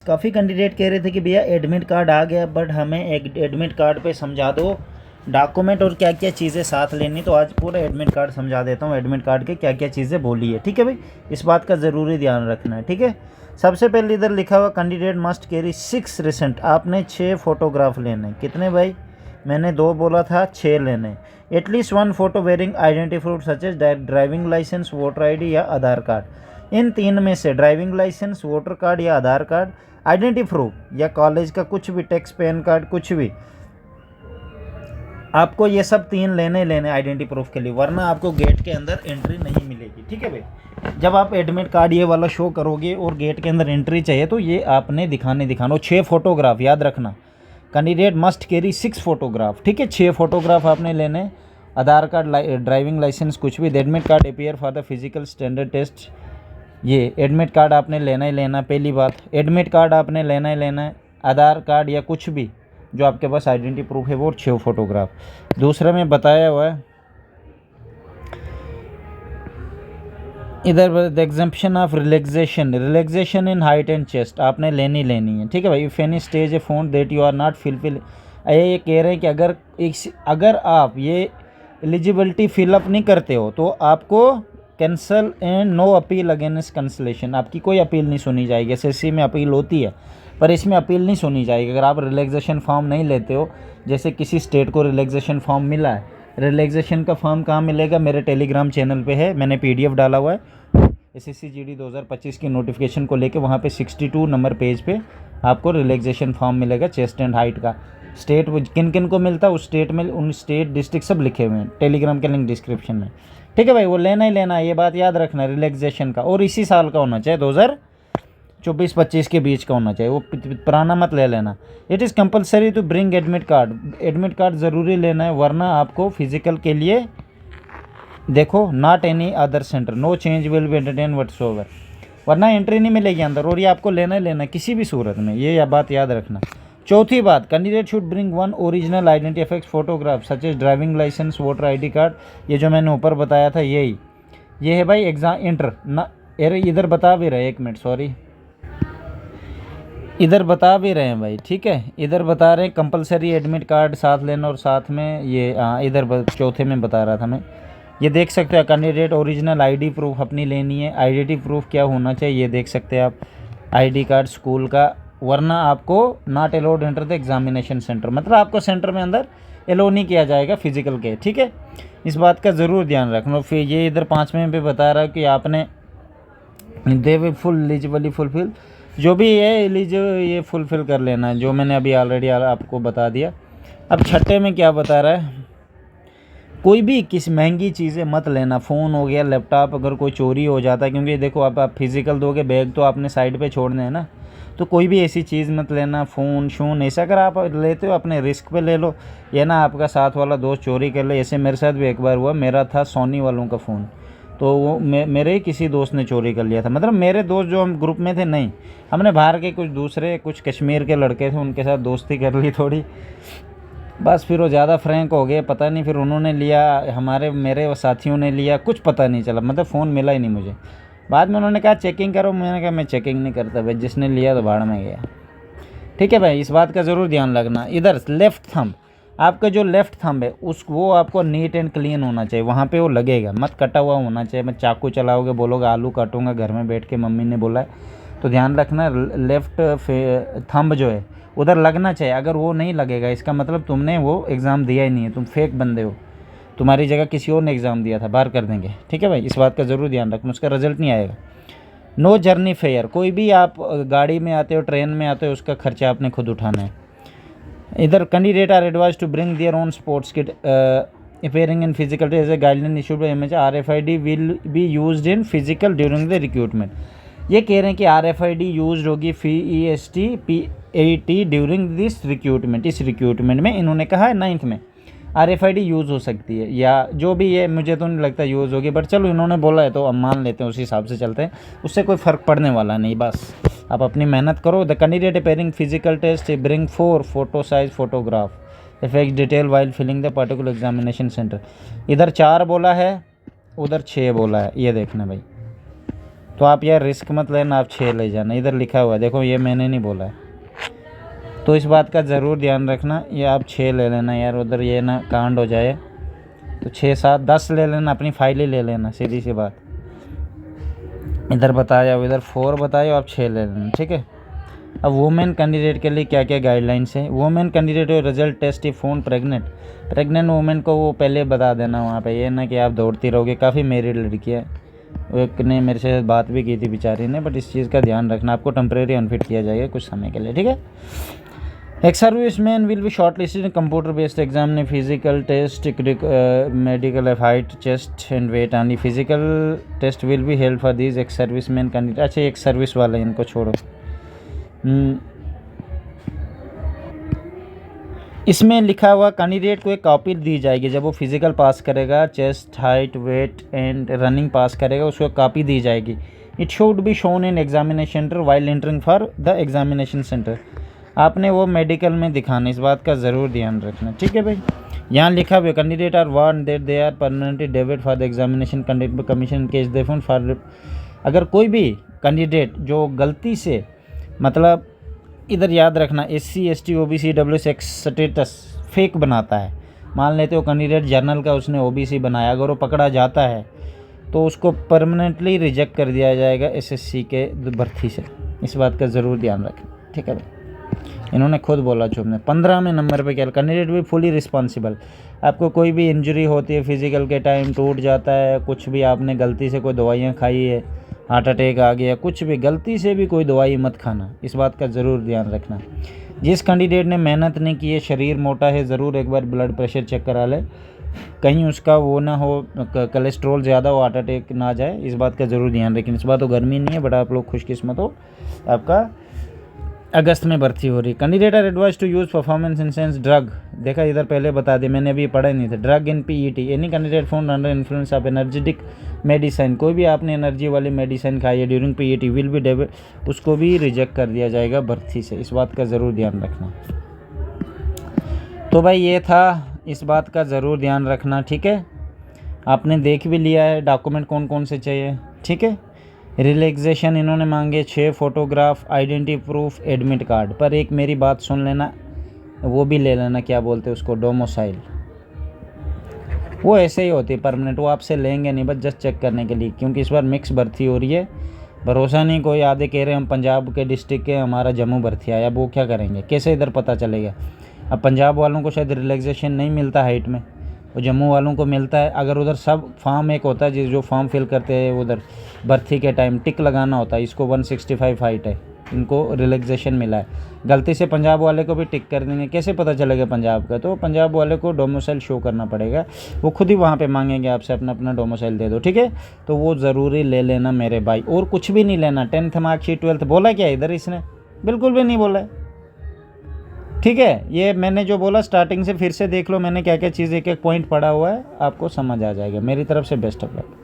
काफ़ी कैंडिडेट कह रहे थे कि भैया एडमिट कार्ड आ गया, बट हमें एक एडमिट कार्ड पे समझा दो डॉक्यूमेंट और क्या क्या चीज़ें साथ लेनी। तो आज पूरा एडमिट कार्ड समझा देता हूँ, एडमिट कार्ड के क्या क्या चीज़ें बोली है। ठीक है भाई, इस बात का ज़रूरी ध्यान रखना है। ठीक है, सबसे पहले इधर लिखा हुआ कैंडिडेट मस्ट कैरी 6 रिसेंट, आपने 6 फोटोग्राफ लेने। कितने भाई? मैंने 2 बोला था, 6 लेने। At least 1 photo wearing identity proof such as driving licence, voter ID या आधार कार्ड। इन 3 में से ड्राइविंग लाइसेंस, वोटर कार्ड या आधार कार्ड, आइडेंटिटी प्रूफ या कॉलेज का कुछ भी, टैक्स, पैन कार्ड, कुछ भी, आपको ये सब 3 लेने आइडेंटिटी प्रूफ के लिए, वरना आपको गेट के अंदर एंट्री नहीं मिलेगी। ठीक है भाई, जब आप एडमिट कार्ड ये वाला शो करोगे और गेट के अंदर एंट्री चाहिए तो ये आपने दिखाना। 6 फोटोग्राफ याद रखना, कैंडिडेट मस्ट कैरी 6 फोटोग्राफ। ठीक है, 6 फोटोग्राफ आपने लेने। आधार कार्ड, ड्राइविंग लाइसेंस, कुछ भी। Admit card appear for the physical standard test, ये एडमिट कार्ड आपने लेना ही लेना। पहली बात, एडमिट कार्ड आपने लेना ही लेना है। आधार कार्ड या कुछ भी जो आपके पास आइडेंटिटी प्रूफ है वो, 6 फोटोग्राफ। दूसरे में बताया हुआ है इधर the exemption of relaxation in height and chest आपने लेनी है। ठीक है भाई, if any stage a found that you are not fulfil, ये कह रहे हैं कि अगर आप ये एलिजिबिलिटी फिलअप नहीं करते हो तो आपको cancel and no appeal against cancellation, आपकी कोई अपील नहीं सुनी जाएगी। एसएससी में अपील होती है पर इसमें अपील नहीं सुनी जाएगी। अगर आप रिलैक्सेशन फॉर्म नहीं लेते हो, जैसे किसी स्टेट को रिलैक्सेशन फॉर्म मिला है, रिलैक्सेशन का फॉर्म कहाँ मिलेगा? मेरे टेलीग्राम चैनल पे है, मैंने पीडीएफ डाला हुआ है एसएससी जीडी 2025 की नोटिफिकेशन को लेके। वहाँ पे 62 नंबर पेज पे आपको रिलैक्सेशन फॉर्म मिलेगा चेस्ट एंड हाइट का। स्टेट किन किन को मिलता है उस स्टेट में, उन स्टेट डिस्ट्रिक्ट सब लिखे हुए हैं, टेलीग्राम के लिंक डिस्क्रिप्शन में। ठीक है भाई, वो लेना ही लेना है, ये बात याद रखना रिलैक्सेशन का। और इसी साल का होना चाहिए, 2024-25 के बीच का होना चाहिए, वो पुराना मत ले लेना। It is compulsory to bring admit card, admit card ज़रूरी लेना है, वरना आपको फिजिकल के लिए देखो not any other centre, no change will be entertain whatsoever, वरना एंट्री नहीं मिलेगी अंदर। और ये आपको लेना ही लेना किसी भी सूरत में, ये बात याद रखना। चौथी बात, candidate should bring 1 original identity effect photograph such as driving licence, voter ID card. ये जो मैंने ऊपर बताया था यही, ये है भाई एग्जाम इंटर ना। इधर बता भी रहे, 1 मिनट सॉरी, इधर बता भी रहे हैं भाई। ठीक है, इधर बता रहे हैं कंपलसरी एडमिट कार्ड साथ लेना, और साथ में ये इधर चौथे में बता रहा था मैं, ये देख सकते हो। कैंडिडेट ओरिजिनल आईडी प्रूफ अपनी लेनी है। आईडेंटिटी प्रूफ क्या होना चाहिए ये देख सकते हैं आप, आईडी कार्ड स्कूल का, वरना आपको not allowed enter the examination centre, मतलब आपको सेंटर में अंदर अलाउ नहीं किया जाएगा फिजिकल के। ठीक है, इस बात का ज़रूर ध्यान रखना। फिर ये इधर 5वें पे बता रहा है कि आपने they will full eligibly fulfil, जो भी है एलिजिबल ये फुलफिल कर लेना है, जो मैंने अभी ऑलरेडी आपको बता दिया। अब 6ठे में क्या बता रहा है, कोई भी किसी महंगी चीज़ें मत लेना। फ़ोन हो गया, लैपटॉप, अगर कोई चोरी हो जाता है, क्योंकि देखो आप फिज़िकल दोगे, बैग तो आपने साइड पे छोड़ने हैं ना, तो कोई भी ऐसी चीज़ मत लेना। फ़ोन शून ऐसा अगर आप लेते हो अपने रिस्क पे ले लो, या ना आपका साथ वाला दोस्त चोरी कर ले। ऐसे मेरे साथ भी एक बार हुआ, मेरा था सोनी वालों का फ़ोन, तो वो मेरे ही किसी दोस्त ने चोरी कर लिया था। मतलब मेरे दोस्त जो हम ग्रुप में थे नहीं, हमने बाहर के कुछ दूसरे, कुछ कश्मीर के लड़के थे, उनके साथ दोस्ती कर ली थोड़ी, बस फिर वो ज़्यादा फ्रैंक हो गए, पता नहीं फिर उन्होंने लिया, मेरे साथियों ने लिया, कुछ पता नहीं चला, मतलब फ़ोन मिला ही नहीं मुझे। बाद में उन्होंने कहा चेकिंग करो, मैंने कहा मैं चेकिंग नहीं करता भाई, जिसने लिया तो भाड़ में गया। ठीक है भाई, इस बात का ज़रूर ध्यान रखना। इधर लेफ़्ट थंब, आपका जो लेफ़्ट थंब है वो आपको नीट एंड क्लीन होना चाहिए, वहाँ पे वो लगेगा, मत कटा हुआ होना चाहिए। मैं चाकू चलाओगे, बोलोगे आलू काटूंगा घर में बैठ के, मम्मी ने बोला है, तो ध्यान रखना लेफ़्ट थंब जो है उधर लगना चाहिए। अगर वो नहीं लगेगा इसका मतलब तुमने वो एग्ज़ाम दिया ही नहीं है, तुम फेक बंदे हो, तुम्हारी जगह किसी और ने एग्ज़ाम दिया था, बाहर कर देंगे। ठीक है भाई, इस बात का ज़रूर ध्यान रखना, उसका रिजल्ट नहीं आएगा। नो जर्नी फेयर, कोई भी आप गाड़ी में आते हो, ट्रेन में आते हो, उसका खर्चा आपने खुद उठाना है। इधर candidate are advise to bring their own sports kit appearing in physical test as a guideline issued by MHA, RFID will be used in physical during the recruitment। ये कह रहे हैं कि RFID यूज होगी FEST PAT during this recruitment, इस recruitment में इन्होंने कहा है 9th में RFID यूज़ हो सकती है, या जो भी है, मुझे तो नहीं लगता यूज़ होगी, बट चलो इन्होंने बोला है तो हम मान लेते हैं, उसी हिसाब से चलते हैं, उससे कोई फ़र्क पड़ने वाला नहीं। बस आप अपनी मेहनत करो। The candidate appearing physical test bring 4 photo size photograph effect detail while filling the particular examination centre. इधर 4 बोला है, उधर 6 बोला है, ये देखना भाई। तो आप यार रिस्क मत लेना, आप 6 ले जाना, इधर लिखा हुआ है देखो, ये मैंने नहीं बोला है। तो इस बात का ज़रूर ध्यान रखना, ये आप 6 ले लेना यार, उधर ये ना कांड हो जाए। तो 6 7 10 ले लेना, अपनी फाइल ही ले लेना, सीधी सी बात। इधर बताया, इधर 4 बताया, आप 6 ले लेना, ठीक है। अब वुमेन कैंडिडेट के लिए क्या क्या गाइडलाइंस है। Women candidate result test if phone pregnant women को वो पहले बता देना वहाँ पे, ये ना कि आप दौड़ती रहोगे। काफ़ी मेरिड लड़की है, एक ने मेरे से बात भी की थी बेचारी ने, बट इस चीज़ का ध्यान रखना, आपको टेम्परेरी अनफिट किया जाएगा कुछ समय के लिए, ठीक है। Ex service man will be shortlisted in computer based exam ने physical test medical height chest and weight only physical test will be held for this ex service man candidate. अच्छा एक्स सर्विस वाले इनको छोड़ो। इसमें लिखा हुआ candidate को एक कॉपी दी जाएगी जब वो फिजिकल पास करेगा, chest height weight and running pass करेगा, उसको कॉपी दी जाएगी। It should be shown in examination centre while entering for the examination centre. आपने वो मेडिकल में दिखाना, इस बात का ज़रूर ध्यान रखना, ठीक है भाई। यहाँ लिखा हुआ candidate are warn that they are permanently debit for the examination conduct commission case they phone for. अगर कोई भी कैंडिडेट जो गलती से, मतलब इधर याद रखना, SC ST OBC WSX status fake बनाता है, मान लेते हो कैंडिडेट जर्नल का उसने OBC बनाया, अगर वो पकड़ा जाता है तो उसको परमानेंटली रिजेक्ट कर दिया जाएगा SSC के भर्ती से। इस बात का ज़रूर ध्यान रखें, ठीक है भाई। इन्होंने खुद बोला चुपने 15वें नंबर पे क्या, कैंडिडेट भी फुली रिस्पॉन्सिबल। आपको कोई भी इंजरी होती है फिजिकल के टाइम, टूट जाता है कुछ भी, आपने गलती से कोई दवाइयाँ खाई है, हार्ट अटैक आ गया, कुछ भी गलती से भी कोई दवाई मत खाना, इस बात का ज़रूर ध्यान रखना। जिस कैंडिडेट ने मेहनत नहीं की है, शरीर मोटा है, ज़रूर एक बार ब्लड प्रेशर चेक करा ले, कहीं उसका वो ना हो, कोलेस्ट्रॉल ज़्यादा हो, हार्ट अटैक ना जाए, इस बात का ज़रूर ध्यान रखें। इस बात तो गर्मी नहीं है, बट आप लोग खुशकिस्मत हो, आपका अगस्त में भर्ती हो रही। Candidate are advise to use performance enhance drug, देखा इधर पहले बता दिया मैंने, अभी पढ़ा ही नहीं था। Drug in PET any candidate found under influence of energetic medicine, कोई भी आपने एनर्जी वाली मेडिसिन खाई है during PET will be debit, उसको भी रिजेक्ट कर दिया जाएगा भर्ती से, इस बात का ज़रूर ध्यान रखना। तो भाई ये था, इस बात का ज़रूर ध्यान रखना, ठीक है। आपने देख भी लिया है डॉक्यूमेंट कौन कौन से चाहिए, ठीक है। रिलैक्सेशन इन्होंने मांगे 6 photograph, identity proof, admit card. पर एक मेरी बात सुन लेना, वो भी ले लेना, क्या बोलते हैं उसको, डोमिसाइल। वो ऐसे ही होती है परमानेंट, वो आपसे लेंगे नहीं, बस जस्ट चेक करने के लिए, क्योंकि इस बार मिक्स भर्ती हो रही है। भरोसा नहीं, कोई आधे कह रहे हम पंजाब के डिस्ट्रिक्ट के, हमारा जम्मू भर्ती आया, अब वो क्या करेंगे, कैसे इधर पता चलेगा। अब पंजाब वालों को शायद रिलैक्सेशन नहीं मिलता हाइट में, वो जम्मू वालों को मिलता है। अगर उधर सब फॉर्म एक होता है, जो फॉर्म फिल करते हैं उधर भर्ती के टाइम टिक लगाना होता है, इसको 165 हाइट है, इनको रिलैक्सेशन मिला है। गलती से पंजाब वाले को भी टिक कर देंगे, कैसे पता चलेगा पंजाब का, तो पंजाब वाले को डोमिसाइल शो करना पड़ेगा, वो खुद ही वहाँ पे मांगेंगे आपसे अपना अपना डोमिसाइल दे दो, ठीक है। तो वो ज़रूरी ले लेना मेरे भाई, और कुछ भी नहीं लेना। 10th मार्कशीट 12th बोला क्या इधर इसने, बिल्कुल भी नहीं बोला है, ठीक है। ये मैंने जो बोला स्टार्टिंग से फिर से देख लो, मैंने क्या क्या चीज़ एक एक पॉइंट पढ़ा हुआ है, आपको समझ आ जाएगा। मेरी तरफ से बेस्ट ऑफ लक।